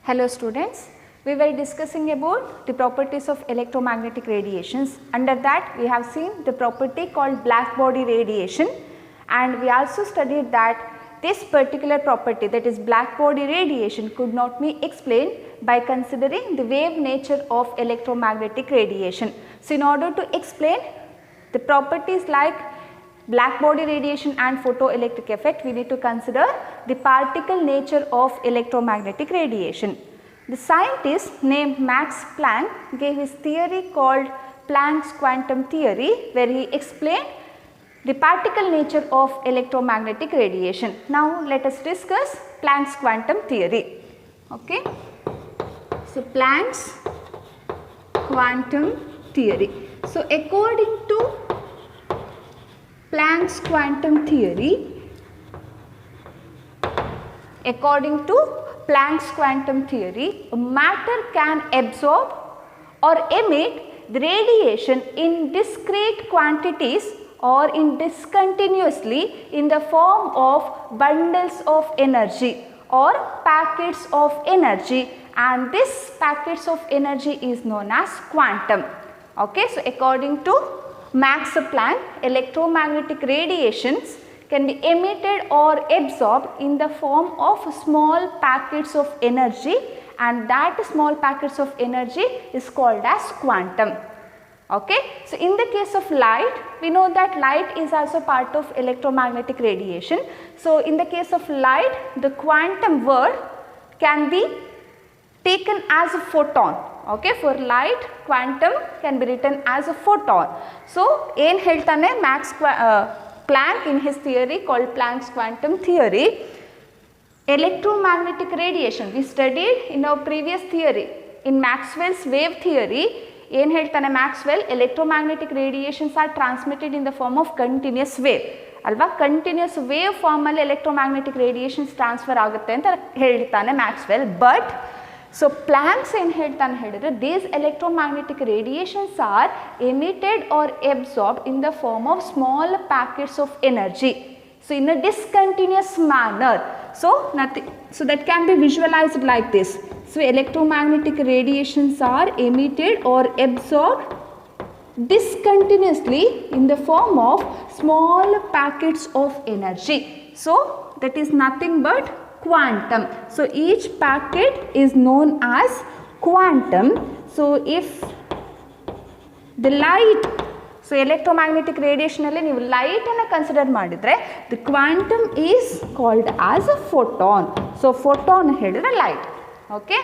Hello students, we were discussing about the properties of electromagnetic radiations. Under that we have seen the property called black body radiation, and we also studied that this particular property, that is black body radiation, could not be explained by considering the wave nature of electromagnetic radiation. So in order to explain the properties like black body radiation and photoelectric effect, we need to consider the particle nature of electromagnetic radiation. The scientist named Max Planck gave his theory called Planck's quantum theory, where he explained the particle nature of electromagnetic radiation. Now let us discuss Planck's quantum theory. Okay. So Planck's quantum theory. So according to Planck's quantum theory, matter can absorb or emit the radiation in discrete quantities or in discontinuously in the form of bundles of energy or packets of energy, and this packets of energy is known as quantum. Okay, so according to Max Planck, electromagnetic radiations can be emitted or absorbed in the form of small packets of energy, and that small packets of energy is called as quantum. Okay. So in the case of light, we know that light is also part of electromagnetic radiation. So in the case of light, the quantum word can be taken as a photon. Okay, for light, quantum can be written as a photon. So ಏನು ಹೇಳ್ತಾನೆ Max Planck in his theory called Planck's quantum theory, electromagnetic radiation we studied in our previous theory in Maxwell's wave theory. ಏನು ಹೇಳ್ತಾನೆ Maxwell, electromagnetic radiations are transmitted in the form of continuous wave ಅಲ್ವಾ, continuous wave ಫಾರ್ಮಲ್ಲಿ electromagnetic radiations transfer ಆಗುತ್ತೆ ಅಂತ ಹೇಳ್ತಾನೆ Maxwell. But so Planck's ಏನು ಹೇಳ್ತಾನೆ ಹೇಳಿದ್ರೆ, these electromagnetic radiations are emitted or absorbed in the form of small packets of energy, so in a discontinuous manner. So that can be visualized like this. So electromagnetic radiations are emitted or absorbed discontinuously in the form of small packets of energy. So that is nothing but quantum. So each packet is known as quantum. So if the light, so electromagnetic radiation alli ನೀವು light ಅನ್ನು consider ಮಾಡಿದ್ರೆ the quantum is called as a photon. So photon ಹೇಳಿದ್ರೆ light. Okay.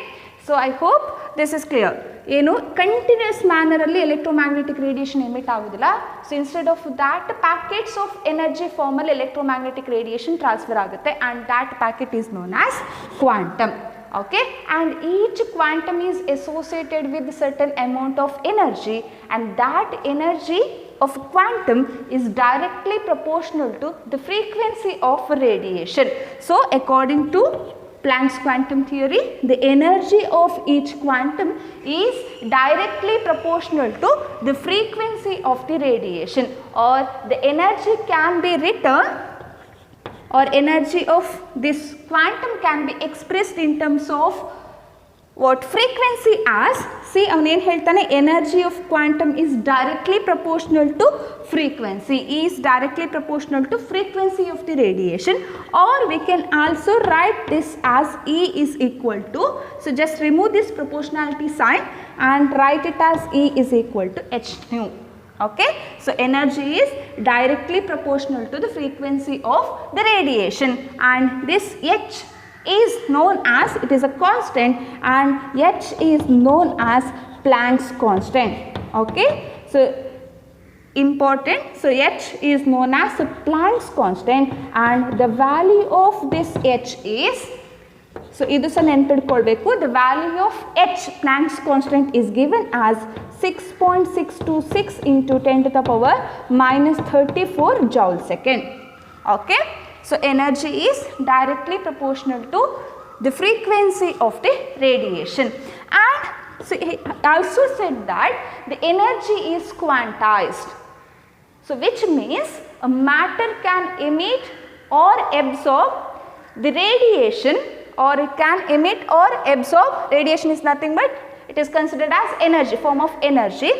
So I hope this is clear. ಏನು continuous ಮ್ಯಾನರಲ್ಲಿ electromagnetic radiation emit ಆಗೋದಿಲ್ಲ. So instead of that packets of energy ಫಾರ್ಮಲ್ಲಿ electromagnetic radiation transfer ಆಗುತ್ತೆ, and that packet is known as quantum. Okay, and each quantum is associated with certain amount of energy, and that energy of quantum is directly proportional to the frequency of radiation. So according to Planck's quantum theory, the energy of each quantum is directly proportional to the frequency of the radiation, or the energy can be written, or energy of this quantum can be expressed in terms of what frequency as, see avanu ಏನು ಹೇಳ್ತಾನೆ, energy of quantum is directly proportional to frequency, is directly proportional to frequency of the radiation, or we can also write this as E is equal to, so just remove this proportionality sign and write it as E is equal to h nu. Okay, so energy is directly proportional to the frequency of the radiation, and this h is known as, it is a constant, and h is known as Planck's constant. Okay, so important, so h is known as Planck's constant, and the value of this h is, so idu sa ನೆನಪಿಟ್ಕೊಳ್ಬೇಕು, the value of h, Planck's constant, is given as 6.626 into 10 to the power minus 34 joule second. Okay, so energy is directly proportional to the frequency of the radiation, and so he also said that the energy is quantized, so which means a matter can emit or absorb the radiation or it can emit or absorb. Radiation is nothing but it is considered as energy, form of energy.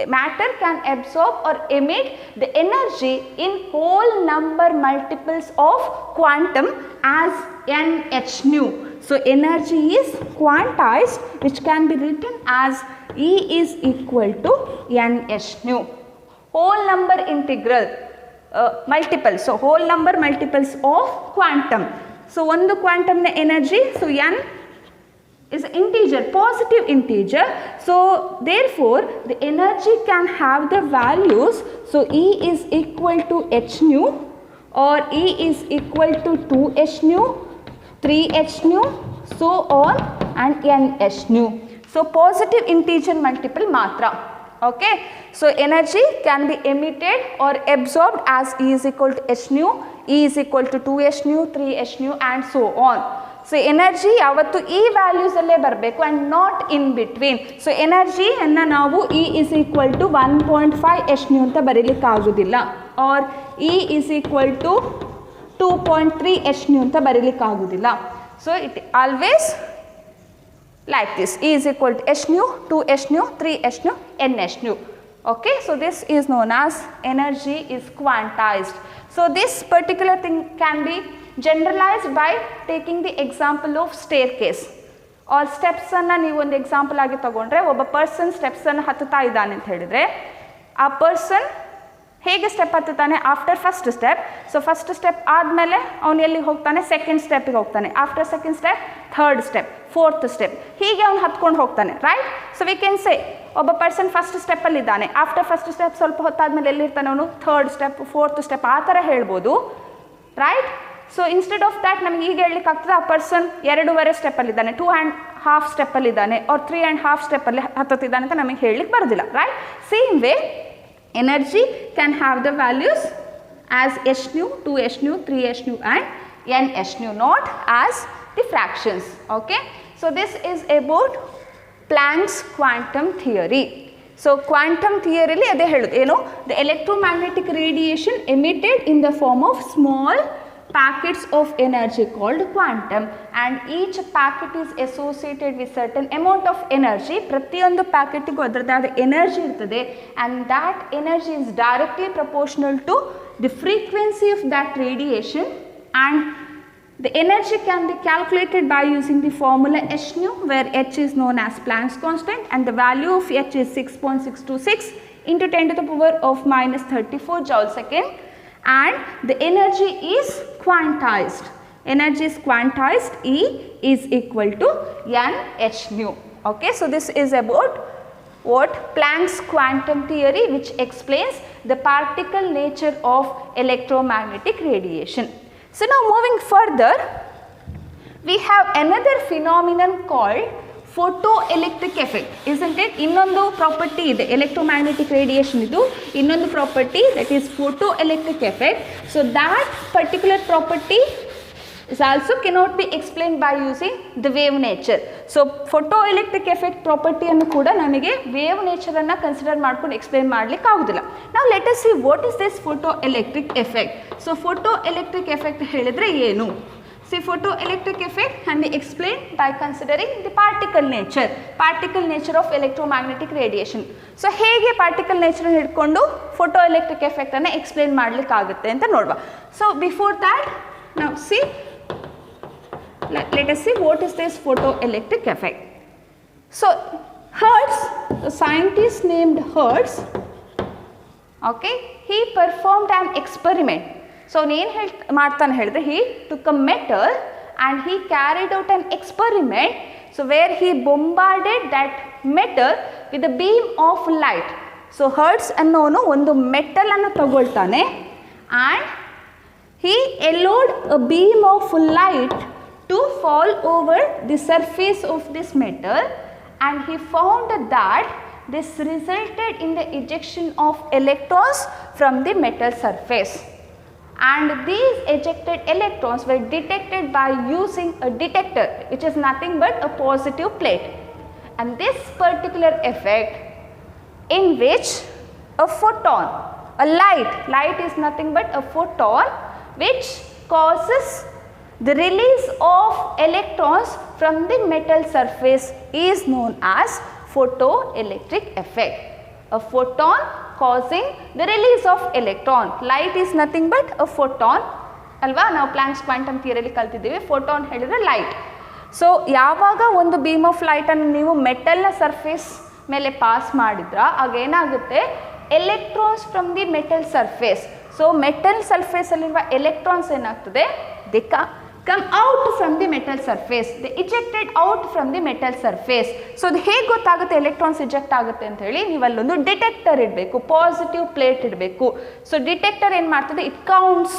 Matter can absorb or emit the energy in whole number multiples of quantum as NH nu. So energy is quantized, which can be written as E is equal to NH nu. Whole number integral multiple. So whole number multiples of quantum. So one the quantum energy. So N is integer, positive integer. So therefore the energy can have the values. So E is equal to H nu, or E is equal to 2H nu, 3H nu, so on, and NH nu. So positive integer multiple matra. Okay. So energy can be emitted or absorbed as E is equal to H nu, E is equal to 2H nu, 3H nu, and so on. So energy yavattu E values alle barbeku and not in between. So energy enna navu E is equal to 1.5 H nu anta barilikku agudilla, or E is equal to 2.3 H nu anta barilikku agudilla. So it always like this, E is equal to H nu, 2H nu, 3H nu, NH nu. Okay, so this is known as energy is quantized. So this particular thing can be generalized by taking the example of staircase or steps anna ನೀವು ಒಂದು example ಆಗಿ ತಗೊಂಡ್ರೆ, ಒಬ್ಬ person steps ಅನ್ನು ಹತ್ತುತ್ತಾ ಇದ್ದಾನೆ ಅಂತ ಹೇಳಿದ್ರೆ, ಆ ಪರ್ಸನ್ ಹೇಗೆ ಸ್ಟೆಪ್ ಹತ್ತುತ್ತಾನೆ? After first step. So first step ಆದಮೇಲೆ ಅವನು ಎಲ್ಲಿಗೆ ಹೋಗ್ತಾನೆ? ಸೆಕೆಂಡ್ ಸ್ಟೆಪ್ಗೆ ಹೋಗ್ತಾನೆ. After second step third step, fourth step, ಹೀಗೆ ಅವನು ಹತ್ಕೊಂಡು ಹೋಗ್ತಾನೆ. Right. So we can say ಒಬ್ಬ ಪರ್ಸನ್ ಫಸ್ಟ್ ಸ್ಟೆಪ್ಪಲ್ಲಿ ಇದ್ದಾನೆ, ಆಫ್ಟರ್ ಫಸ್ಟ್ ಸ್ಟೆಪ್ ಸ್ವಲ್ಪ ಹೊತ್ತಾದ್ಮೇಲೆ ಎಲ್ಲಿರ್ತಾನೆ ಅವನು? ಥರ್ಡ್ ಸ್ಟೆಪ್, ಫೋರ್ತ್ ಸ್ಟೆಪ್, ಆ ಥರ ಹೇಳ್ಬೋದು. Right. So instead of that ನಮಗೆ ಈಗ ಹೇಳಲಿಕ್ಕೆ ಆಗ್ತದೆ ಆ ಪರ್ಸನ್ 2.5 ಸ್ಟೆಪ್ಪಲ್ಲಿದ್ದಾನೆ, 2.5 ಸ್ಟೆಪ್ಪಲ್ಲಿದ್ದಾನೆ, ಆರ್ 3.5 ಸ್ಟೆಪ್ಪಲ್ಲಿ ಹತ್ತುತ್ತಿದ್ದಾನೆ ಅಂತ ನಮಗೆ ಹೇಳಲಿಕ್ಕೆ ಬರೋದಿಲ್ಲ. Right. Same way energy can have the values as H nu, 2H nu, 3H nu, and NH nu, not as the fractions. Okay. So this is about Planck's quantum theory. So quantum theory li ade helud eno, the electromagnetic radiation emitted in the form of small packets of energy called quantum, and each packet is associated with certain amount of energy. ಪ್ರತಿಯೊಂದು ಪ್ಯಾಕೆಟಿಗೂ ಅದರದಾದ energy ಇರ್ತದೆ, and that energy is directly proportional to the frequency of that radiation, and the energy can be calculated by using the formula H nu, where H is known as Planck's constant and the value of H is 6.626 into 10 to the power of minus 34 joule second. And the energy is quantized. Energy is quantized. E is equal to NH nu. Okay, so this is about what Planck's quantum theory, which explains the particle nature of electromagnetic radiation. So now moving further, we have another phenomenon called photoelectric effect, isn't it? ಇನ್ನೊಂದು property ಇದೆ electromagnetic radiation, ಇದು ಇನ್ನೊಂದು property, that is photoelectric effect. So that particular property is also cannot be explained by using the wave nature. So photoelectric effect property ಅನ್ನು ಕೂಡ ನಮಗೆ wave nature ಅನ್ನು consider ಮಾಡ್ಕೊಂಡು explain ಮಾಡ್ಲಿಕ್ಕೆ ಆಗುದಿಲ್ಲ. Now let us see what is this photoelectric effect. So photoelectric effect ಹೇಳಿದ್ರೆ ಏನು? See, photoelectric effect can be explained by considering the particle nature of electromagnetic radiation. So ಹೇಗೆ particle nature ಅನ್ನು ಹಿಡ್ಕೊಂಡು photoelectric effect ಅನ್ನು explain ಮಾಡ್ಲಿಕ್ಕೆ ಆಗುತ್ತೆ ಅಂತ ನೋಡುವ. So before that, now see, let us see what is this photoelectric effect. So Hertz, the scientist named Hertz, okay, he performed an experiment. So ಏನು ಮಾಡ್ತಾನೆ ಹೇಳಿದ್ರೆ, he took a metal and he carried out an experiment, so where he bombarded that metal with a beam of light. So Hertz ಅನ್ನೋನು ಒಂದು metal ಅನ್ನು ತಗೊಳ್ತಾನೆ and he allowed a beam of light to fall over the surface of this metal, and he found that this resulted in the ejection of electrons from the metal surface. And these ejected electrons were detected by using a detector, which is nothing but a positive plate. And this particular effect, in which a photon, a light is nothing but a photon which causes the release of electrons from the metal surface is known as photoelectric effect. A photon causing the release of electron. Light is nothing but a photon. ಅಲ್ವಾ, ನಾವು planks quantum ಥಿಯರಿಯಲ್ಲಿ ಕಲ್ತಿದ್ದೀವಿ. Photon ಹೇಳಿದರೆ light. So ಯಾವಾಗ ಒಂದು beam of ಲೈಟನ್ನು ನೀವು ಮೆಟಲ್ನ surface ಮೇಲೆ pass ಮಾಡಿದ್ರ ಆಗ ಏನಾಗುತ್ತೆ, electrons from the metal surface. So metal ಸರ್ಫೇಸಲ್ಲಿರುವ ಎಲೆಕ್ಟ್ರಾನ್ಸ್ ಏನಾಗ್ತದೆ, they come out from the metal surface, they ejected out from the metal surface. So ಅದು ಹೇಗೆ ಗೊತ್ತಾಗುತ್ತೆ ಎಲೆಕ್ಟ್ರಾನ್ಸ್ ಇಜೆಕ್ಟ್ ಆಗುತ್ತೆ ಅಂತ ಹೇಳಿ, ನೀವು ಅಲ್ಲೊಂದು ಡಿಟೆಕ್ಟರ್ ಇಡಬೇಕು, ಪಾಸಿಟಿವ್ ಪ್ಲೇಟ್ ಇಡಬೇಕು. ಸೊ ಡಿಟೆಕ್ಟರ್ ಏನು ಮಾಡ್ತದೆ, it counts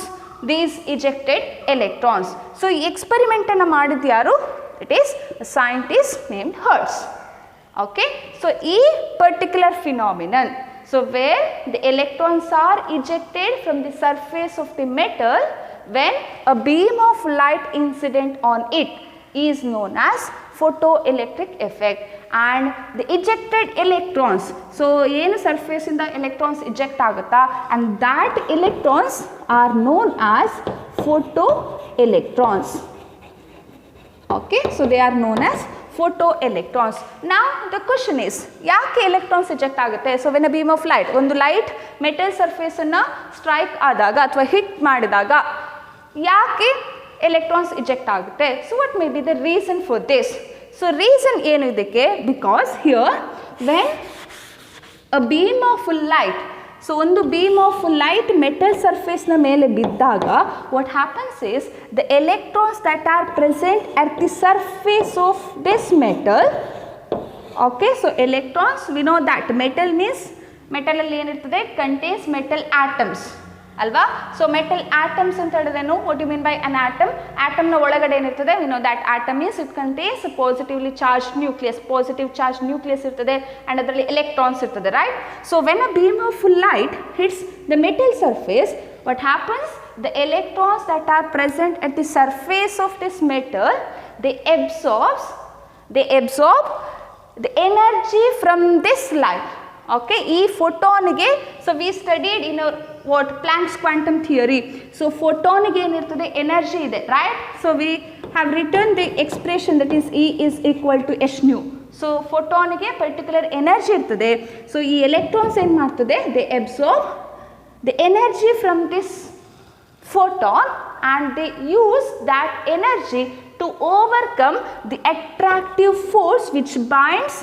these ejected electrons. So ಈ ಎಕ್ಸ್ಪೆರಿಮೆಂಟನ್ನು ಮಾಡಿದ್ದು ಯಾರು, it is scientist named Hertz. Okay, so ಈ particular phenomenon, so where the electrons are ejected from the surface of the metal when a beam of light incident on it is known as photoelectric effect. And the ejected electrons, so ಏನು surface ಇಂದ electrons eject ಆಗುತ್ತಾ, and that electrons are known as photoelectrons. Okay, so they are known as photoelectrons. Now the question is, ಯಾಕೆ electrons eject ಆಗುತ್ತೆ? So when a beam of light, ಒಂದು light metal surface ಅನ್ನು strike ಆದಾಗ ಅಥವಾ hit ಮಾಡಿದಾಗ ಯಾಕೆ electrons eject ಆಗುತ್ತೆ? So what may be the reason for this? So reason ಏನು ಇದಕ್ಕೆ? Because here when a beam of light, so ಒಂದು ಬೀಮ್ ಆಫ್ ಲೈಟ್ ಮೆಟಲ್ ಸರ್ಫೇಸ್ನ ಮೇಲೆ ಬಿದ್ದಾಗ what happens is the electrons that are present at the surface of this metal. Okay, so electrons, we know that metal means, ಮೆಟಲಲ್ಲಿ ಏನಿರ್ತದೆ, contains metal atoms ಅಲ್ವಾ. So metal atoms ಅಂತ ಹೇಳಿದ್ರೇನು, what you mean by an atom? ಆಟಮ್ನ ಒಳಗಡೆ ಏನಿರ್ತದೆ, we know that atom is it contains positively charge nucleus, positive charge nucleus ಇರ್ತದೆ and ಅದರಲ್ಲಿ ಎಲೆಕ್ಟ್ರಾನ್ಸ್ ಇರ್ತದೆ, right? So when a beam of light hits the metal surface, what happens, the electrons that are present at the surface of this metal, they absorb the energy from this light. Okay, ಈ ಫೋಟಾನ್ಗೆ, so we studied in what Planck's quantum theory. So ಫೋಟಾನ್ಗೆ ಏನಿರ್ತದೆ, energy ಇದೆ, right? So we have return the expression that is E is equal to h nu. So ಫೋಟಾನ್ಗೆ particular energy ಇರ್ತದೆ. So ಈ electrons ಏನು ಮಾಡ್ತದೆ, they absorb the energy from this photon and they use that energy to overcome the attractive force which binds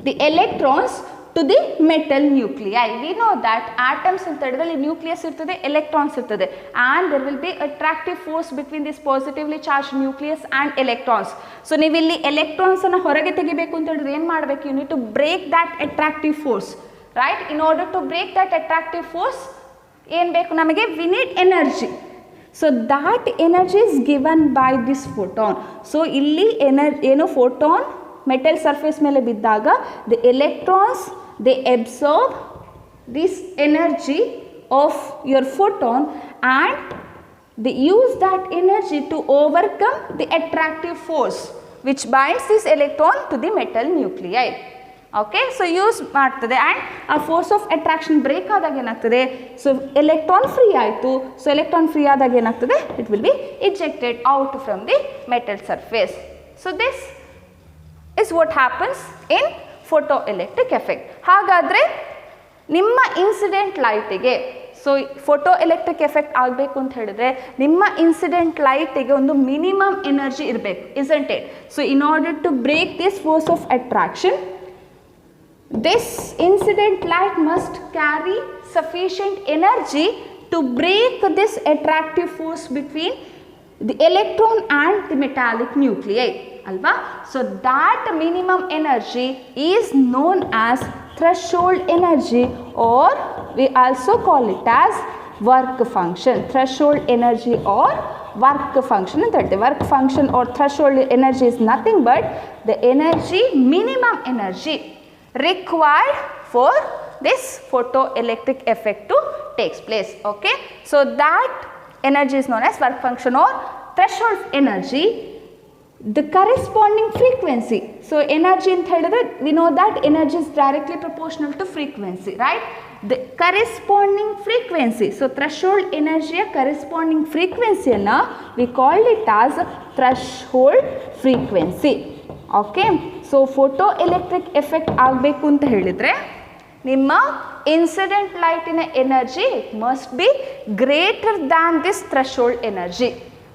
the electrons to the metal nuclei. We know that atoms ಅಂತ ಹೇಳಿದ್ರೆ nucleus ಇರ್ತದೆ, electrons ಇರ್ತದೆ, and there will be attractive force between this positively charged nucleus and electrons. So ನೀವು ಇಲ್ಲಿ electrons ಅನ್ನು ಹೊರಗೆ ತೆಗಿಬೇಕು ಅಂತ ಹೇಳಿದ್ರೆ ಏನು ಮಾಡಬೇಕು, you need to break that attractive force, right? In order to break that attractive force ಏನು ಬೇಕು ನಮಗೆ, we need energy. So that energy is given by this photon. So ಇಲ್ಲಿ ಏನು ಫೋಟಾನ್ ಮೆಟಲ್ ಸರ್ಫೇಸ್ ಮೇಲೆ ಬಿದ್ದಾಗ the electrons they absorb this energy of your photon and they use that energy to overcome the attractive force which binds this electron to the metal nuclei. Okay, so use ಮಾಡ್ತದೆ and ಆ force of attraction break ಆದಾಗ ಏನಾಗ್ತದೆ, so electron free ಆಯಿತು. So electron free ಆದಾಗ ಏನಾಗ್ತದೆ, it will be ejected out from the metal surface. So this is what happens in photo electric effect. ಹಾಗಾದರೆ ನಿಮ್ಮ incident ಲೈಟಿಗೆ, ಸೊ ಫೋಟೋ ಎಲೆಕ್ಟ್ರಿಕ್ ಎಫೆಕ್ಟ್ ಆಗಬೇಕು ಅಂತ ಹೇಳಿದ್ರೆ ನಿಮ್ಮ ಇನ್ಸಿಡೆಂಟ್ ಲೈಟಿಗೆ ಒಂದು ಮಿನಿಮಮ್ ಎನರ್ಜಿ ಇರಬೇಕು, isn't it? So in order to break this force of attraction, this incident light must carry sufficient energy to break this attractive force between the electron and the metallic nuclei, alva. So that minimum energy is known as threshold energy, or we also call it as work function. Threshold energy or work function ಅಂತ ಹೇಳ್ತೇವೆ. Work function or threshold energy is nothing but the energy, minimum energy required for this photoelectric effect to takes place. Okay, so that energy is known as work function or threshold energy. The corresponding frequency, so energy ಅಂತ ಹೇಳಿದ್ರೆ we know that energy is directly proportional to frequency, right? The corresponding frequency, so threshold ಎನರ್ಜಿಯ corresponding ಫ್ರೀಕ್ವೆನ್ಸಿಯನ್ನು we called it as threshold frequency. Okay, so photo electric effect ಆಗಬೇಕು ಅಂತ ಹೇಳಿದರೆ ನಿಮ್ಮ incident ಲೈಟಿನ energy it must be greater than this threshold energy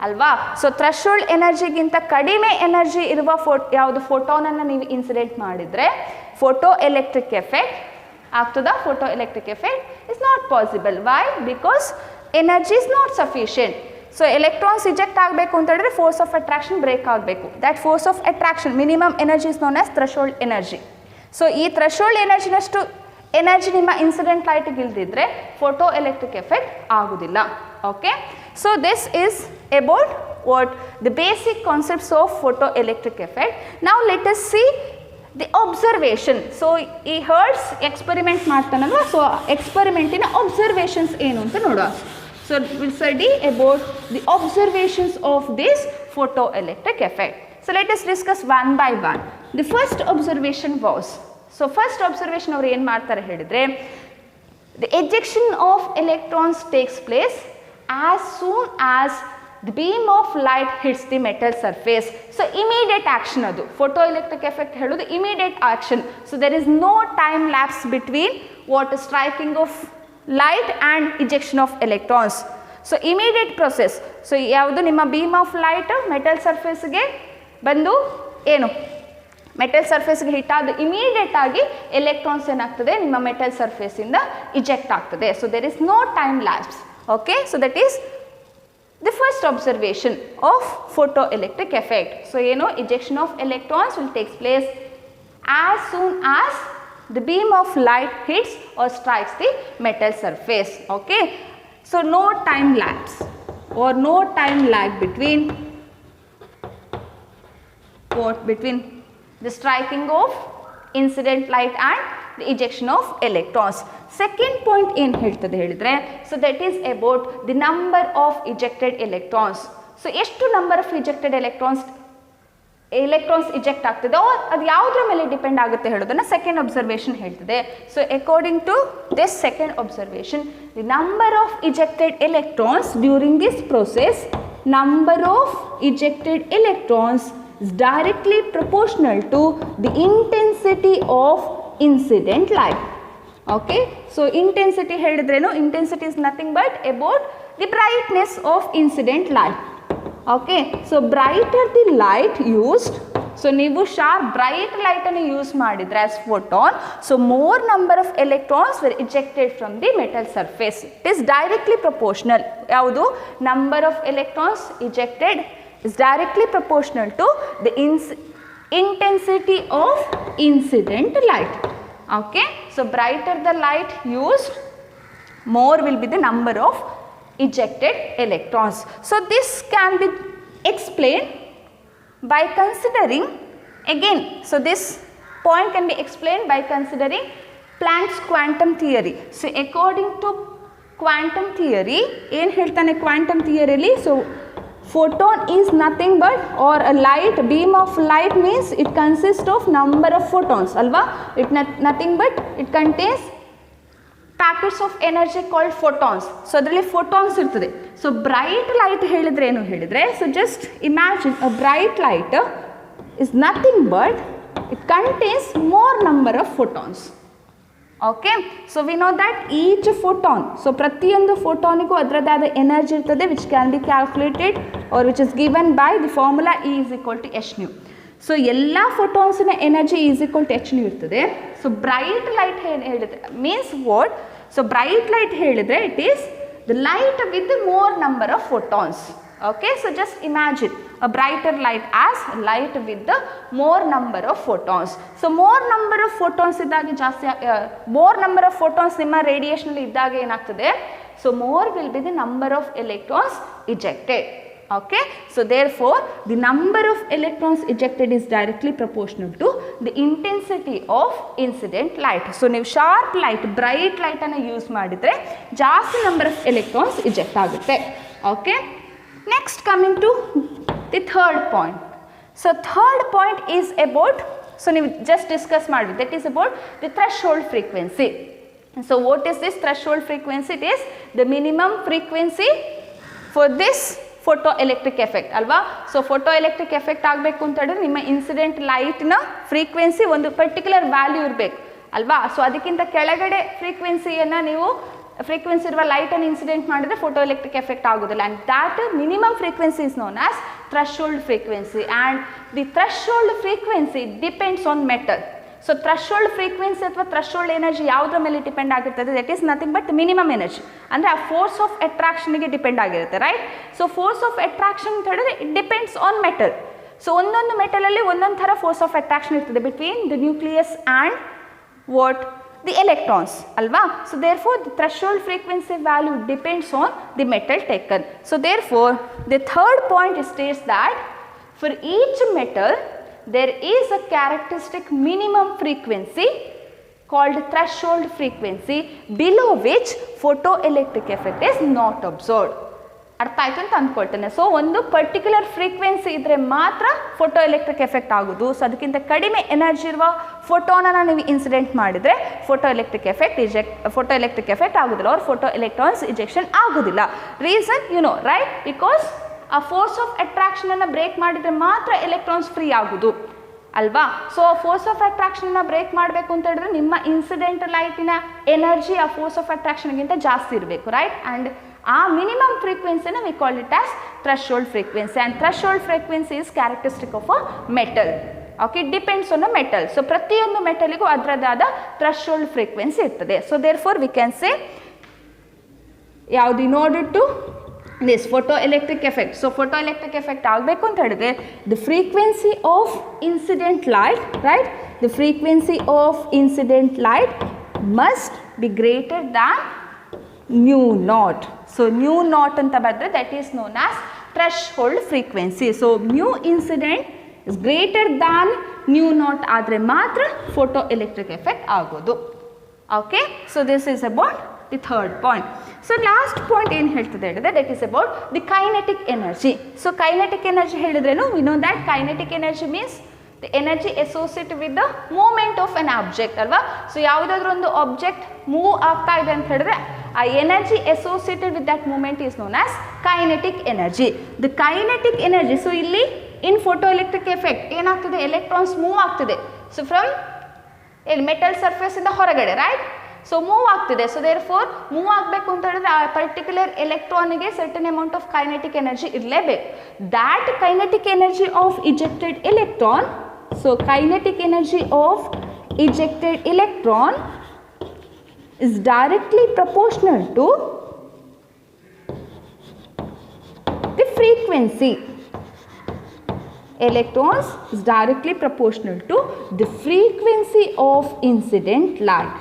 ಅಲ್ವಾ? So threshold ಎನರ್ಜಿಗಿಂತ ಕಡಿಮೆ ಎನರ್ಜಿ ಇರುವ ಯಾವುದು ಫೋಟೋನನ್ನು ನೀವು ಇನ್ಸಿಡೆಂಟ್ ಮಾಡಿದರೆ ಫೋಟೋ ಎಲೆಕ್ಟ್ರಿಕ್ ಎಫೆಕ್ಟ್ ಆಗ್ತದ? Photo electric effect is not possible. Why? Because energy is not sufficient. So electrons eject ಆಗಬೇಕು ಅಂತ ಹೇಳಿದ್ರೆ ಫೋರ್ಸ್ ಆಫ್ ಅಟ್ರಾಕ್ಷನ್ ಬ್ರೇಕ್ ಆಗಬೇಕು. That force of attraction minimum energy is known as threshold energy. So ಈ threshold ಎನರ್ಜಿನಷ್ಟು energy ನಿಮ್ಮ incident ಲೈಟಿಗೆ ಇಲ್ದಿದ್ರೆ photo electric effect ಆಗೋದಿಲ್ಲ. Okay, so this is about what the basic concepts of photo electric effect. ನಾವು let us see the observation. So ಈ Hertz experiment ಮಾಡ್ತಾನಲ್ವ, so ಎಕ್ಸ್ಪರಿಮೆಂಟಿನ observations ಏನು ಅಂತ ನೋಡುವ. So will study about the observations of this photo electric effect. So let us discuss one by one. The first observation was, so first observation ಅವ್ರು ಏನು ಮಾಡ್ತಾರೆ ಹೇಳಿದರೆ, the ejection of electrons takes place as soon as the beam of light hits the metal surface. So immediate action adu photoelectric effect heludu immediate action. So there is no time lapse between what striking of light and ejection of electrons. So immediate process. So yavudu nimma beam of light metal surface ge bandu enu metal surface ge hit adu immediate agi electrons enagtade nimma metal surface inda eject agtade. So there is no time lapse. Okay, so that is the first observation of photoelectric effect. So ejection of electrons will take place as soon as the beam of light hits or strikes the metal surface. Okay, so no time lapse or no time lag between the striking of incident light and the ejection of electrons. Second point ಏನು ಹೇಳ್ತದೆ ಹೇಳಿದರೆ, so that is about the number of ejected electrons. So ಎಷ್ಟು number of ejected electrons eject ಆಗ್ತದೆ ಅದು ಯಾವುದ್ರ ಮೇಲೆ depend ಆಗುತ್ತೆ ಹೇಳೋದನ್ನು ಸೆಕೆಂಡ್ ಅಬ್ಸರ್ವೇಷನ್ ಹೇಳ್ತದೆ. So according to this second observation, the number of ejected electrons during this process, number of ejected electrons is directly proportional to the intensity of incident light. Okay, so intensity ಹೇಳಿದ್ರೇನು, intensity is nothing but about the brightness of incident light. Okay, so brighter the light used, so ನೀವು sharp bright ಲೈಟನ್ನು use ಮಾಡಿದ್ರೆ as photon, so more number of electrons were ejected from the metal surface. It is directly proportional. ಯಾವುದು? number of electrons ejected is directly proportional to the intensity of incident light. Okay, so brighter the light used, more will be the number of ejected electrons. So this can be explained by considering again, so this point can be explained by considering Planck's quantum theory. So according to quantum theory, ಏನು ಹೇಳ್ತಾನೆ quantum theory? So photon is nothing but, or a light beam of light means it consists of number of photons alva, it nothing but it contains packets of energy called photons. So adರಲ್ಲಿ photons ಇರ್ತದೆ. So bright light ಹೇಳಿದ್ರೆ ಏನು ಹೇಳಿದ್ರೆ, so just imagine a bright light is nothing but it contains more number of photons. Okay, so we know that each photon, so ಪ್ರತಿಯೊಂದು ಫೋಟಾನಿಗೂ ಅದರದ್ದೇ ಆದ energy ಇರ್ತದೆ which can be calculated or which is given by the formula E is equal to h nu. So ಎಲ್ಲ ಫೋಟಾನ್ಸಿನ energy is equal to h nu ಇರ್ತದೆ. So bright light ಹೇಳಿದ್ರೆ means what? So bright light ಹೇಳಿದರೆ it is the light with more number of photons. Okay, so just imagine a brighter light as light with the more number of photons. So more number of photons ಇದ್ದಾಗ ಜಾಸ್ತಿ more number of photons ನಿಮ್ಮ radiation ಇದ್ದಾಗ ಏನಾಗ್ತದೆ? So more will be the number of electrons ejected. Okay, so therefore the number of electrons ejected is directly proportional to the intensity of incident light. So ನೀವು sharp light bright ಲೈಟನ್ನು use ಮಾಡಿದರೆ ಜಾಸ್ತಿ number of electrons eject ಆಗುತ್ತೆ. Okay, next coming to the third point. So third point is about so ನೀವು just discuss ಮಾಡಿ, that is about the threshold frequency. So what is this threshold frequency? It is the minimum frequency for this photo electric effect ಅಲ್ವಾ. So photo electric effect ಆಗಬೇಕು ಅಂತ ಹೇಳಿದ್ರೆ ನಿಮ್ಮ incident ಲೈಟ್ನ frequency ಒಂದು particular value ಇರಬೇಕು ಅಲ್ವಾ. So ಅದಕ್ಕಿಂತ ಕೆಳಗಡೆ ಫ್ರೀಕ್ವೆನ್ಸಿಯನ್ನು ನೀವು ಫ್ರೀಕ್ವೆನ್ಸಿ ಇರುವ ಲೈಟನ್ನು ಇನ್ಸಿಡೆಂಟ್ ಮಾಡಿದರೆ ಫೋಟೋ ಎಲೆಕ್ಟ್ರಿಕ್ ಎಫೆಕ್ಟ್ ಆಗೋದಿಲ್ಲ. And that minimum frequency is known as threshold frequency. And the threshold frequency depends on metal. So threshold frequency ಅಥವಾ ಥ್ರೆಶೋಲ್ಡ್ ಎನರ್ಜಿ ಯಾವುದ್ರ ಮೇಲೆ ಡಿಪೆಂಡ್ ಆಗಿರ್ತದೆ? That is nothing but minimum energy, ಅಂದರೆ ಆ force of ಅಟ್ರಾಕ್ಷನ್ಗೆ depend ಆಗಿರುತ್ತೆ, right. So force of attraction ಅಂತ ಹೇಳಿದ್ರೆ it depends on metal. So ಒಂದೊಂದು ಮೆಟಲಲ್ಲಿ ಒಂದೊಂದು ಥರ ಫೋರ್ಸ್ ಆಫ್ ಅಟ್ರಾಕ್ಷನ್ ಇರ್ತದೆ between the nucleus and what the electrons alva. So therefore the threshold frequency value depends on the metal taken. So therefore the third point states that for each metal there is a characteristic minimum frequency called threshold frequency below which photoelectric effect is not observed. ಅರ್ಥ ಆಯಿತು ಅಂತ ಅಂದ್ಕೊಳ್ತೇನೆ. So ಒಂದು particular frequency ಇದ್ದರೆ ಮಾತ್ರ photo electric effect ಆಗೋದು. So ಅದಕ್ಕಿಂತ ಕಡಿಮೆ energy ಇರುವ ಫೋಟೋನನ್ನು ನೀವು ಇನ್ಸಿಡೆಂಟ್ ಮಾಡಿದರೆ ಫೋಟೋ ಎಲೆಕ್ಟ್ರಿಕ್ ಎಫೆಕ್ಟ್ ಆಗೋದಿಲ್ಲ, ಅವ್ರ ಫೋಟೋ ಎಲೆಕ್ಟ್ರಾನ್ಸ್ ಇಜೆಕ್ಷನ್ ಆಗೋದಿಲ್ಲ. Reason you know right, because ಆ ಫೋರ್ಸ್ ಆಫ್ ಅಟ್ರಾಕ್ಷನನ್ನು ಬ್ರೇಕ್ ಮಾಡಿದರೆ ಮಾತ್ರ ಎಲೆಕ್ಟ್ರಾನ್ಸ್ ಫ್ರೀ ಆಗೋದು ಅಲ್ವಾ. ಸೊ ಫೋರ್ಸ್ ಆಫ್ ಅಟ್ರಾಕ್ಷನ್ನ ಬ್ರೇಕ್ ಮಾಡಬೇಕು ಅಂತ ಹೇಳಿದ್ರೆ ನಿಮ್ಮ ಇನ್ಸಿಡೆಂಟ್ ಲೈಟಿನ ಎನರ್ಜಿ ಆ ಫೋರ್ಸ್ ಆಫ್ ಅಟ್ರಾಕ್ಷನ್ಗಿಂತ ಜಾಸ್ತಿ ಇರಬೇಕು, ರೈಟ್. ಆ್ಯಂಡ್ ಆ ಮಿನಿಮಮ್ ಫ್ರೀಕ್ವೆನ್ಸಿನ we call it as threshold frequency. And threshold frequency is characteristic of a metal. Okay, it depends on a metal. So ಪ್ರತಿಯೊಂದು ಮೆಟಲಿಗೂ ಅದರದಾದ ಥ್ರೆಶೋಲ್ಡ್ ಫ್ರೀಕ್ವೆನ್ಸಿ ಇರ್ತದೆ. So therefore we can say ಯಾವುದು in order to this photo electric effect. So photo electric effect ಆಗಬೇಕು ಅಂತ ಹೇಳಿದ್ರೆ the frequency of incident light, right, the frequency of incident light must be greater than mu naught. So mu naught anta badre that is known as threshold frequency. So mu incident is greater than mu naught adre matra photo electric effect agodu. Okay, so this is about the third point. So last point ಏನು ಹೇಳ್ತದೆ ಹೇಳಿದ್ರೆ that is about the kinetic energy. So kinetic energy ಹೇಳಿದ್ರೇನು, we know that kinetic energy means the energy associated with the movement of an object ಅಲ್ವಾ. So ಯಾವುದಾದ್ರೂ ಒಂದು object move ಆಗ್ತಾ ಇದೆ ಅಂತ ಹೇಳಿದ್ರೆ ಆ energy associated with that moment is known as kinetic energy. The kinetic energy, so ಇಲ್ಲಿ in photo electric effect ಏನಾಗ್ತದೆ, ಎಲೆಕ್ಟ್ರಾನ್ಸ್ ಮೂವ್ ಆಗ್ತಿದೆ. ಸೊ ಫ್ರಮ್ ಮೆಟಲ್ ಸರ್ಫೇಸ್ ಇಂದ ಹೊರಗಡೆ, ರೈಟ್. ಸೊ ಮೂವ್ ಆಗ್ತಿದೆ. ಸೊ ದೇರ್ ಫೋರ್ ಮೂವ್ ಆಗಬೇಕು ಅಂತ ಹೇಳಿದ್ರೆ ಆ ಪರ್ಟಿಕ್ಯುಲರ್ ಎಲೆಕ್ಟ್ರಾನಿಗೆ certain amount of kinetic energy ಇರಲೇಬೇಕು. That kinetic energy of ejected electron, so kinetic energy of ejected electron is directly proportional to the frequency. Electrons is directly proportional to the frequency of incident light.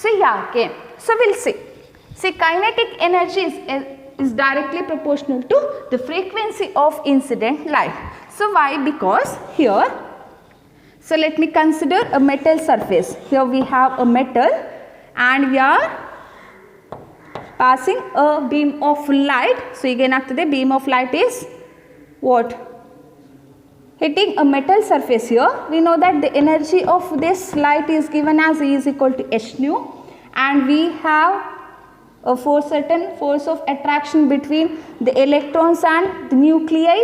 So yake, so we'll see kinetic energy is directly proportional to the frequency of incident light. So why? Because here, so let me consider a metal surface. Here we have a metal and we are passing a beam of light. So again after the beam of light is what? Hitting a metal surface here. We know that the energy of this light is given as E is equal to h nu, and we have a certain force of attraction between the electrons and the nuclei,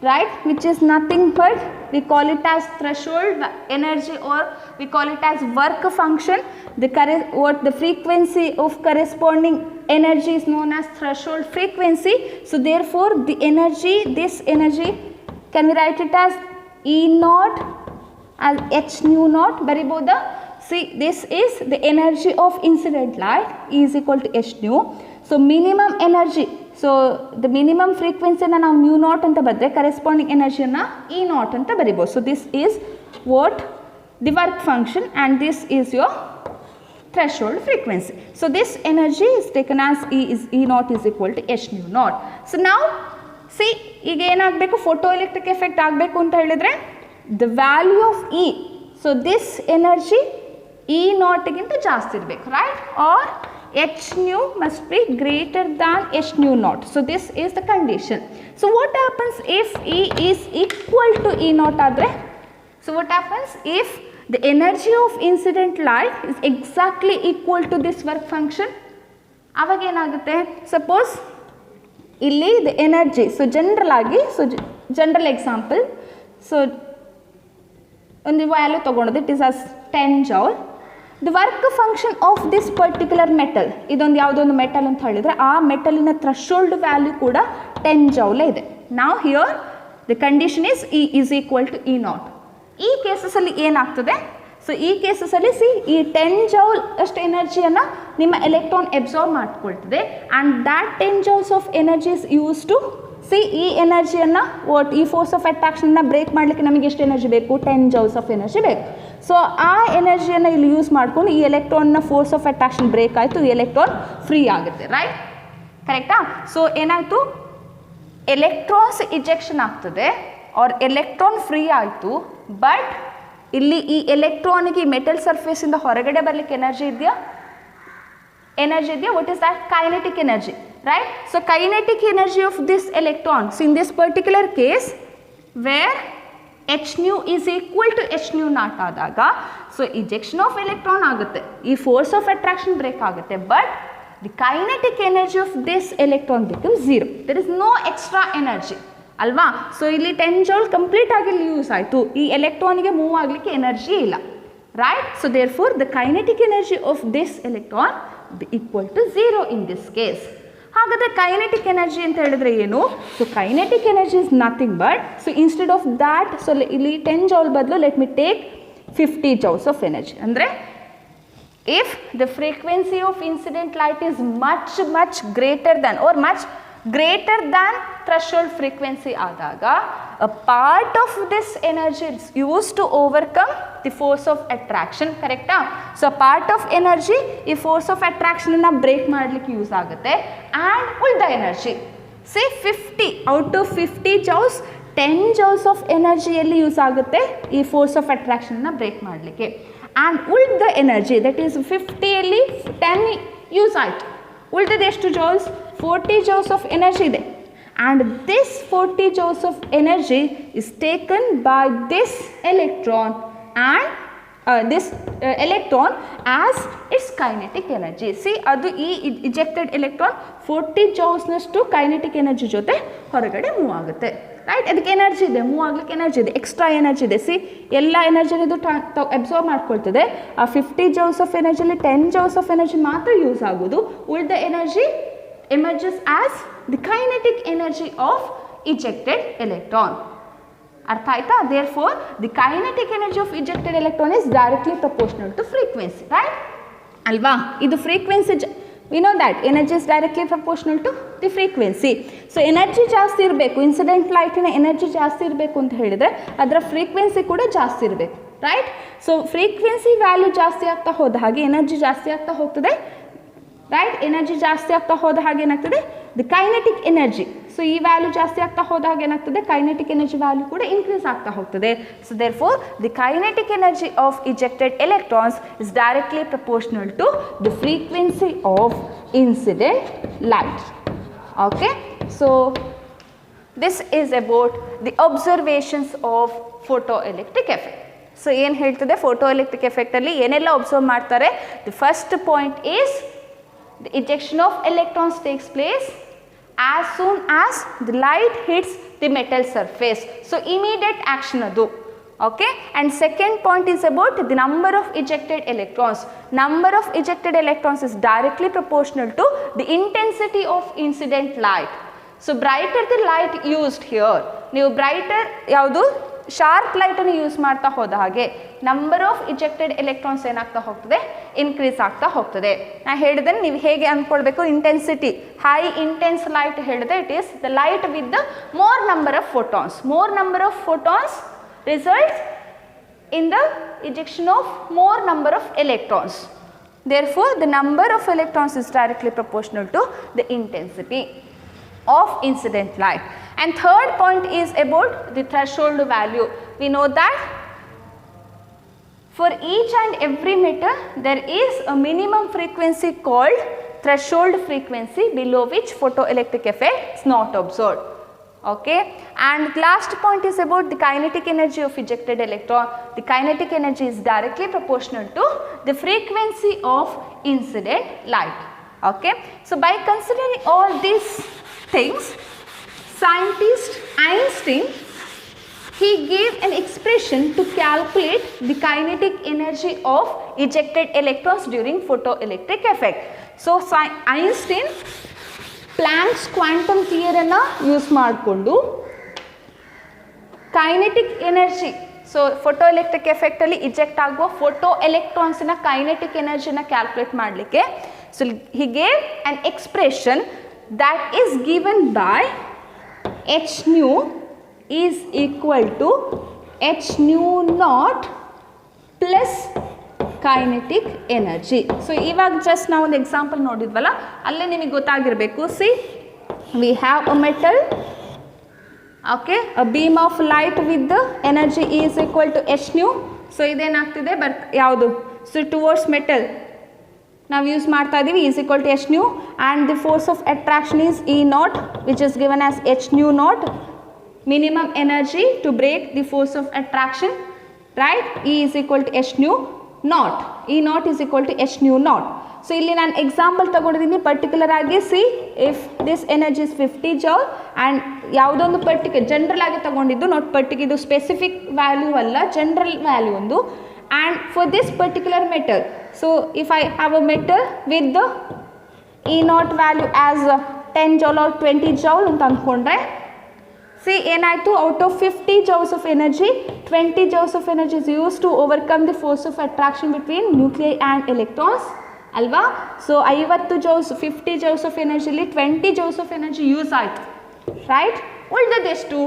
right, which is nothing but we call it as threshold energy, or we call it as work function. The frequency of corresponding energy is known as threshold frequency. So therefore the energy, this energy, can we write it as E naught as h nu naught? Bariboda. See, this is the energy of incident light, E is equal to h nu. So minimum energy, so the minimum frequency na ನಾವು mu naught ಅಂತ ಬರೆದ್ರೆ corresponding energy na E naught ಅಂತ ಬರಿಬಹುದು. So this is what the work function, and this is your threshold frequency. So this energy is taken as E naught is equal to h nu naught. So now see, ಈಗ ಏನಾಗಬೇಕು, photo electric effect ಆಗಬೇಕು ಅಂತ ಹೇಳಿದ್ರೆ the value of E, so this energy E naught ಗಿಂತ ಜಾಸ್ತಿ ಇರಬೇಕು, right, or h nu must be greater than h nu naught. So this is the condition. So what happens if E is equal to E naught ಆದರೆ, So what happens if the energy of incident light is exactly equal to this work function? ಆವಾಗ ಏನಾಗುತ್ತೆ, suppose ಇಲ್ಲಿ the energy, so general ಆಗಿ, so general example, so ಒಂದು value ತೊಗೊಂಡದ್ದು it is as 10 joule. The work function of this particular metal, ಇದೊಂದು ಯಾವುದೋ ಒಂದು metal ಅಂತ ಹೇಳಿದರೆ ಆ ಮೆಟಲಿನ ಥ್ರೆಶೋಲ್ಡ್ ವ್ಯಾಲ್ಯೂ ಕೂಡ 10 ಜೌಲೇ ಇದೆ. ನಾವು here the condition is E is equal to E0. ಈ ಕೇಸಸಲ್ಲಿ ಏನಾಗ್ತದೆ, ಸೊ ಈ ಕೇಸಸಲ್ಲಿ ಈ 10 ಜೌಲ್ ಅಷ್ಟು ಎನರ್ಜಿಯನ್ನು ನಿಮ್ಮ ಎಲೆಕ್ಟ್ರಾನ್ ಎಬ್ಸಾರ್ಬ್ ಮಾಡ್ಕೊಳ್ತದೆ. And that 10 joules of energy is use to ಈ ಎನರ್ಜಿಯನ್ನು ಈ ಫೋರ್ಸ್ ಆಫ್ ಅಟ್ರಾಕ್ಷನ್ನ ಬ್ರೇಕ್ ಮಾಡಲಿಕ್ಕೆ ನಮಗೆ ಎಷ್ಟು ಎನರ್ಜಿ ಬೇಕು, 10 ಜೌಲ್ಸ್ ಆಫ್ ಎನರ್ಜಿ ಬೇಕು. ಸೊ ಆ ಎನರ್ಜಿಯನ್ನು ಇಲ್ಲಿ ಯೂಸ್ ಮಾಡ್ಕೊಂಡು ಈ ಎಲೆಕ್ಟ್ರಾನ್ನ ಫೋರ್ಸ್ ಆಫ್ ಅಟ್ರಾಕ್ಷನ್ ಬ್ರೇಕ್ ಆಯಿತು, ಈ ಎಲೆಕ್ಟ್ರಾನ್ ಫ್ರೀ ಆಗುತ್ತೆ, ರೈಟ್? ಕರೆಕ್ಟಾ? ಸೊ ಏನಾಯಿತು, ಎಲೆಕ್ಟ್ರಾನ್ಸ್ ಇಜೆಕ್ಷನ್ ಆಗ್ತದೆ ಆರ್ ಎಲೆಕ್ಟ್ರಾನ್ ಫ್ರೀ ಆಯಿತು. ಬಟ್ ಇಲ್ಲಿ ಈ ಎಲೆಕ್ಟ್ರಾನಿಗೆ ಈ ಮೆಟಲ್ ಸರ್ಫೇಸಿಂದ ಹೊರಗಡೆ ಬರಲಿಕ್ಕೆ ಎನರ್ಜಿ ಇದೆಯಾ? What is that? Kinetic energy, right? So kinetic energy of this electron, so in this particular case where h nu is equal to h nu naught ಆದಾಗ, so ejection of electron ಆಗುತ್ತೆ, ಈ force of attraction break ಆಗುತ್ತೆ, but the kinetic energy of this electron becomes 0. There is no extra energy, ಅಲ್ವಾ? So ಇಲ್ಲಿ 10 joule complete ಆಗಿ use ಆಯಿತು, ಈ ಎಲೆಕ್ಟ್ರಾನಿಗೆ ಮೂವ್ ಆಗಲಿಕ್ಕೆ ಎನರ್ಜಿ ಇಲ್ಲ, right? So therefore the kinetic energy of this electron equal to 0 in this case. ಹಾಗಾದರೆ kinetic energy ಅಂತ ಹೇಳಿದ್ರೆ ಏನು? So kinetic energy is nothing but, so instead of that, so ಇಲ್ಲಿ 10 ಜೌಲ್ ಬದಲು let me take 50 joules of energy. ಅಂದರೆ if the frequency of incident light is much greater than or much greater than threshold frequency ಆದಾಗ, a part of this energy is used to overcome the force of attraction, correct? So part of energy ಈ force of attraction ಅನ್ನು break ಮಾಡಲಿಕ್ಕೆ use ಆಗುತ್ತೆ. and ಉಳಿದ energy say 50 out of 50 joules 10 joules of energy ಎಲ್ಲಿ use ಆಗುತ್ತೆ ಈ force of attraction ಅನ್ನು break ಮಾಡಲಿಕ್ಕೆ. and ಉಳಿದ ಎನರ್ಜಿ ದಟ್ ಈಸ್ 50ಯಲ್ಲಿ 10 ಯೂಸ್ ಆಯಿತು, ಉಳಿದದ್ದು ಎಷ್ಟು ಜೌಲ್ಸ್? 40 joules of energy ಇದೆ. and this 40 joules of energy is taken by this electron and this electron as its kinetic energy. see ಅದು ಈ ejected electron 40 joules ನಷ್ಟು kinetic energy ಜೊತೆ ಹೊರಗಡೆ move ಆಗುತ್ತೆ, ರೈಟ್? ಅದಕ್ಕೆ ಎನರ್ಜಿ ಇದೆ, ಮೂವ್ ಆಗ್ಲಿಕ್ಕೆ ಎನರ್ಜಿ ಇದೆ, ಎಕ್ಸ್ಟ್ರಾ ಎನರ್ಜಿ ಇದೆ. ಎಲ್ಲ ಎನರ್ಜಿನ ಇದು ಅಬ್ಸಾರ್ಬ್ ಮಾಡ್ಕೊಳ್ತದೆ. ಆ 50 ಜೌಲ್ಸ್ ಆಫ್ ಎನರ್ಜಿಲಿ 10 ಜೌಲ್ಸ್ ಆಫ್ ಎನರ್ಜಿ ಮಾತ್ರ ಯೂಸ್ ಆಗೋದು, ಉಳಿದ energy emerges as the kinetic energy of ejected electron. ಅರ್ಥ ಆಯ್ತಾ? therefore the kinetic energy of ejected electron is directly proportional to frequency, right? ಅಲ್ವಾ? ಇದು frequency, we know that energy is directly proportional to the frequency. So energy ಜಾಸ್ತಿ ಇರಬೇಕು, incident ಲೈಟಿನ energy ಜಾಸ್ತಿ ಇರಬೇಕು ಅಂತ ಹೇಳಿದರೆ ಅದರ ಫ್ರೀಕ್ವೆನ್ಸಿ ಕೂಡ ಜಾಸ್ತಿ ಇರಬೇಕು, ರೈಟ್? ಸೊ ಫ್ರೀಕ್ವೆನ್ಸಿ ವ್ಯಾಲ್ಯೂ ಜಾಸ್ತಿ ಆಗ್ತಾ ಹೋದ ಹಾಗೆ ಎನರ್ಜಿ ಜಾಸ್ತಿ ಆಗ್ತಾ ಹೋಗ್ತದೆ, ರೈಟ್? ಎನರ್ಜಿ ಜಾಸ್ತಿ ಆಗ್ತಾ ಹೋದ ಹಾಗೆ ಏನಾಗ್ತದೆ, ದಿ ಕೈನೆಟಿಕ್ ಎನರ್ಜಿ, ಸೊ ಈ ವ್ಯಾಲ್ಯೂ ಜಾಸ್ತಿ ಆಗ್ತಾ ಹೋದ ಹಾಗೆ ಏನಾಗ್ತದೆ, ಕೈನೆಟಿಕ್ ಎನರ್ಜಿ ವ್ಯಾಲ್ಯೂ ಕೂಡ ಇನ್ಕ್ರೀಸ್ ಆಗ್ತಾ ಹೋಗ್ತದೆ. So therefore the kinetic energy of ejected electrons is directly proportional to the frequency of incident light. Okay, so this is about the observations of photo electric effect. So ಏನು ಹೇಳ್ತದೆ, photo electric ಎಫೆಕ್ಟಲ್ಲಿ ಏನೆಲ್ಲ observe ಮಾಡ್ತಾರೆ? The first point is the ejection of electrons takes place as soon as the light hits the metal surface. So immediate action adu. Okay, and second point is about the number of ejected electrons. Number of ejected electrons is directly proportional to the intensity of incident light. So brighter the light used here, ನೀವು brighter ಯಾವುದು sharp ಲೈಟನ್ನು use ಮಾಡ್ತಾ ಹೋದ ಹಾಗೆ number of ejected electrons ಏನಾಗ್ತಾ ಹೋಗ್ತದೆ, increase ಆಗ್ತಾ ಹೋಗ್ತದೆ. ನಾ ಹೇಳಿದೆ ನೀವು ಹೇಗೆ ಅಂದ್ಕೊಳ್ಬೇಕು, ಇಂಟೆನ್ಸಿಟಿ ಹೈ ಇಂಟೆನ್ಸ್ ಲೈಟ್ ಹೇಳಿದೆ it is the light with the more number of photons. More number of photons results in the ejection of more number of electrons. therefore the number of electrons is directly proportional to the intensity of incident light. And third point is about the threshold value. We know that for each and every meter there is a minimum frequency called threshold frequency below which photoelectric effect is not observed. Okay, and last point is about the kinetic energy of ejected electron. The kinetic energy is directly proportional to the frequency of incident light. Okay, so by considering all these things, scientist Einstein, he gave an expression to calculate the kinetic energy of ejected electrons during photoelectric effect. So Einstein Planck's quantum theory ಅನ್ನು use ಮಾಡಿಕೊಂಡು kinetic energy, so photo electric effect ಅಲ್ಲಿ ಇಜೆಕ್ಟ್ ಆಗುವ photo ಎಲೆಕ್ಟ್ರಾನ್ಸ್ನ kinetic ಎನರ್ಜಿನ calculate ಮಾಡಲಿಕ್ಕೆ, so he gave an expression that is given by h nu is equal to h nu naught plus kinetic energy. So ಇವಾಗ just ನಾವು ಒಂದು example ನೋಡಿದ್ವಲ್ಲ, ಅಲ್ಲೇ ನಿಮಗೆ ಗೊತ್ತಾಗಿರಬೇಕು. See, we have a metal, okay, a beam of light with the energy is equal to h nu. So ಇದೇನಾಗ್ತಿದೆ ಯಾವುದು, so towards metal ನಾವು ಯೂಸ್ ಮಾಡ್ತಾ ಇದ್ದೀವಿ is equal to h nu, and the force of attraction is E naught, which is given as h nu naught, minimum energy to break the force of attraction, right? E is equal to h nu naught, E naught is equal to h nu naught. So ಇಲ್ಲಿ ನಾನು example ತಗೊಂಡಿದ್ದೀನಿ particular ಆಗಿ. C, if this energy is 50 joule and ಯಾವುದೊಂದು general ಆಗಿ ತಗೊಂಡಿದ್ದು, not ಇದು specific value ಅಲ್ಲ, general value ಒಂದು. And for this particular metal, so if I have a metal with the E naught value as 10 joule or 20 joule ಅಂತ ಅಂದ್ಕೊಂಡ್ರೆ, see ಏನಾಯಿತು, out of 50 joules of energy, 20 joules of energy is used to overcome the force of attraction between nuclei and electrons ಅಲ್ವಾ. So 50 joules, 50 joules of energy ಅಲ್ಲಿ 20 joules of energy use ಆಯಿತು, right. ಉಳಿದದೆಷ್ಟು,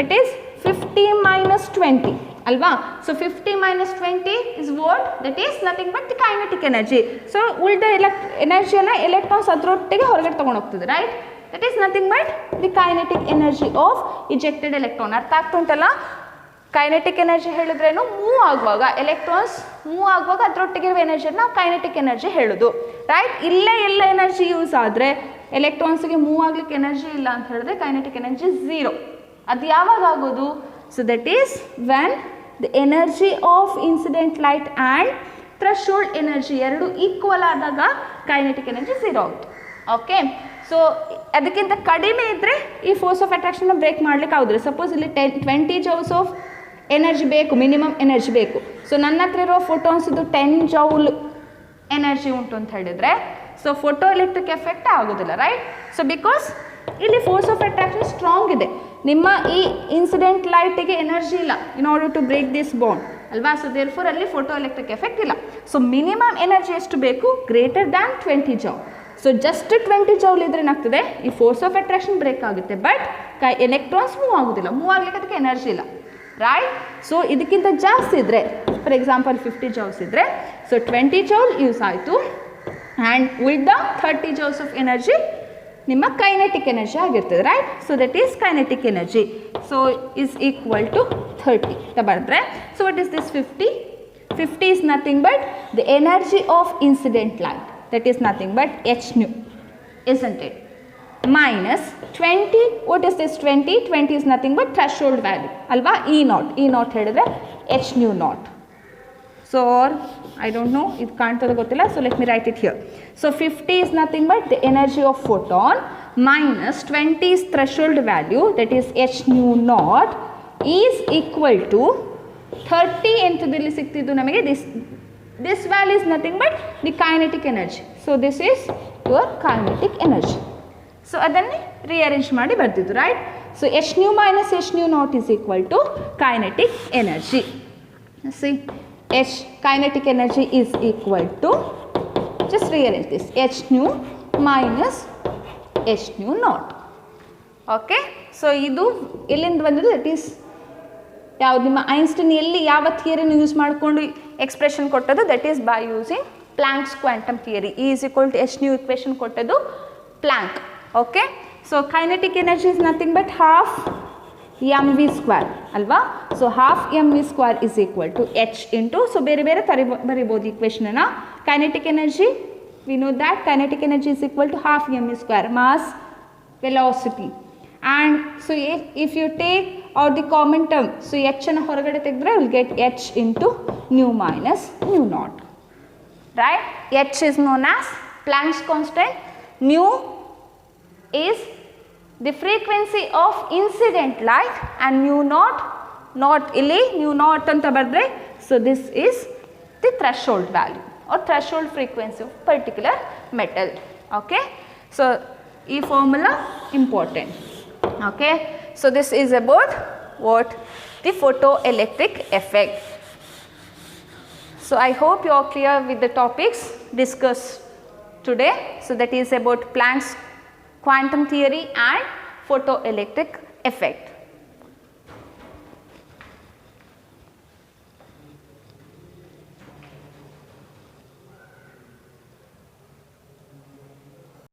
it is 50 minus 20 ಅಲ್ವಾ. So 50 minus 20 is what, that is nothing but the kinetic energy. So ಉಳಿದ ಎನರ್ಜಿಯನ್ನು electrons ಅದರೊಟ್ಟಿಗೆ ಹೊರಗಡೆ ತೊಗೊಂಡು ಹೋಗ್ತದೆ, right. That is nothing but the kinetic energy of ejected electron. ಅರ್ಥ ಆಗ್ತುಂಟಲ್ಲ, ಕೈನೆಟಿಕ್ ಎನರ್ಜಿ ಹೇಳಿದ್ರೇನು, ಮೂವ್ ಆಗುವಾಗ ಎಲೆಕ್ಟ್ರಾನ್ಸ್ ಮೂವ್ ಆಗುವಾಗ ಅದರೊಟ್ಟಿಗೆ ಎನರ್ಜಿಯನ್ನು ನಾವು ಕೈನೆಟಿಕ್ ಎನರ್ಜಿ ಹೇಳೋದು, ರೈಟ್. ಇಲ್ಲೇ ಎಲ್ಲ ಎನರ್ಜಿ ಯೂಸ್ ಆದರೆ ಎಲೆಕ್ಟ್ರಾನ್ಸ್ಗೆ ಮೂವ್ ಆಗ್ಲಿಕ್ಕೆ ಎನರ್ಜಿ ಇಲ್ಲ ಅಂತ ಹೇಳಿದ್ರೆ ಕೈನೆಟಿಕ್ ಎನರ್ಜಿ ಝೀರೋ. ಅದು ಯಾವಾಗ ಆಗೋದು, so that is when the energy of incident light and threshold energy ಎರಡು ಈಕ್ವಲ್ ಆದಾಗ ಕೈನೆಟಿಕ್ ಎನರ್ಜಿ ಝೀರೋ ಆಗುತ್ತೆ. ಓಕೆ, ಸೊ ಅದಕ್ಕಿಂತ ಕಡಿಮೆ ಇದ್ದರೆ ಈ ಫೋರ್ಸ್ ಆಫ್ ಅಟ್ರಾಕ್ಷನ್ನ ಬ್ರೇಕ್ ಮಾಡಲಿಕ್ಕೆ ಆಗೋದಿಲ್ಲ. ಸಪೋಸ್ ಇಲ್ಲಿ 20 joules ಆಫ್ ಎನರ್ಜಿ ಬೇಕು, ಮಿನಿಮಮ್ ಎನರ್ಜಿ ಬೇಕು. ಸೊ ನನ್ನ ಹತ್ರ ಇರೋ ಫೋಟೋನ್ಸ್ ಇದು 10 joule ಎನರ್ಜಿ ಉಂಟು ಅಂತ ಹೇಳಿದರೆ, ಸೊ ಫೋಟೋ ಎಲೆಕ್ಟ್ರಿಕ್ ಎಫೆಕ್ಟ್ ಆಗೋದಿಲ್ಲ, ರೈಟ್. ಸೊ ಬಿಕಾಸ್ ಇಲ್ಲಿ ಫೋರ್ಸ್ ಆಫ್ ಅಟ್ರಾಕ್ಷನ್ ಸ್ಟ್ರಾಂಗ್ ಇದೆ, ನಿಮ್ಮ ಈ ಇನ್ಸಿಡೆಂಟ್ ಲೈಟಿಗೆ ಎನರ್ಜಿ ಇಲ್ಲ in order to break this bond ಅಲ್ವಾ. ಸೊ ದೇರ್ ಫೋರ್ ಅಲ್ಲಿ ಫೋಟೋ ಎಲೆಕ್ಟ್ರಿಕ್ ಎಫೆಕ್ಟ್ ಇಲ್ಲ. ಸೊ ಮಿನಿಮಮ್ ಎನರ್ಜಿ ಎಷ್ಟು ಬೇಕು, greater than 20 joule. So just 20 joule ಇದ್ರೆ ಏನಾಗ್ತದೆ, ಈ ಫೋರ್ಸ್ ಆಫ್ ಅಟ್ರಾಕ್ಷನ್ ಬ್ರೇಕ್ ಆಗುತ್ತೆ, ಬಟ್ ಎಲೆಕ್ಟ್ರಾನ್ಸ್ ಮೂವ್ ಆಗೋದಿಲ್ಲ, ಮೂವ್ ಆಗ್ಲಿಕ್ಕೆ ಅದಕ್ಕೆ ಎನರ್ಜಿ ಇಲ್ಲ, ರೈಟ್. ಸೊ ಇದಕ್ಕಿಂತ ಜಾಸ್ತಿ ಇದ್ದರೆ, ಫಾರ್ ಎಕ್ಸಾಂಪಲ್ 50 joules ಇದ್ದರೆ, ಸೊ 20 joule ಯೂಸ್ ಆಯಿತು, and with the 30 joules of energy ನಿಮ್ಮ ಕೈನೆಟಿಕ್ ಎನರ್ಜಿ ಆಗಿರ್ತದೆ, right. So that is kinetic energy. So is equal to 30 ಅಂತ ಬರೆದ್ರೆ, so what is this 50? 50 is nothing but the energy of incident light, that is nothing but h nu, isn't it? Minus 20, what is this 20? 20 is nothing but threshold value alva, E naught. E naught ಹೇಳಿದ್ರೆ h nu naught. So I don't know, it ಕಾಣ್ತದೆ ಗೊತ್ತಿಲ್ಲ, so let me write it here. So 50 is nothing but the energy of photon minus 20 is threshold value, that is h nu naught, is equal to 30 ಎಂತದಲ್ಲಿ ಸಿಗ್ತಿದ್ದು ನಮಗೆ, this value is nothing but the kinetic energy. So this is your kinetic energy. So ಅದನ್ನೇ rearrange ಮಾಡಿ ಬರ್ತಿದ್ದು, right. So h nu minus h nu naught is equal to kinetic energy. See, h kinetic energy is equal to, just rearrange this, h nu minus h nu naught. Okay, so ಇದು ಎಲ್ಲಿಂದ ಬಂದಿದ್ದು, that is ಯಾವುದು ನಿಮ್ಮ Einstein ಎಲ್ಲಿ ಯಾವ ಥಿಯರಿನ use ಮಾಡಿಕೊಂಡು expression ಕೊಟ್ಟದ್ದು, that is by using Planck's quantum theory. E is equal to h nu equation ಕೊಟ್ಟದ್ದು Planck. Okay, so kinetic energy is nothing but half mv square ಅಲ್ವಾ. So half mv square is equal to h into, so ಬೇರೆ ಬೇರೆ ಬರಿಬೋದು ಇಕ್ವೇಷನನ್ನು. Kinetic energy, we know that kinetic energy is equal to half mv square, mass velocity, And so if you take out the common term, so h ಅನ್ನು ಹೊರಗಡೆ ತೆಗೆದ್ರೆ you will get h into nu minus nu naught, right? H is known as Planck's constant, nu is the frequency of incident light and nu naught, not ಇಲ್ಲಿ nu naught ಅಂತ ಬರೆದ್ರೆ, so this is the threshold value or threshold frequency of particular metal. Okay, so e formula important. Okay, so this is about what the photoelectric effect. So I hope you are clear with the topics discussed today. So that is about Planck's quantum theory and photoelectric effect.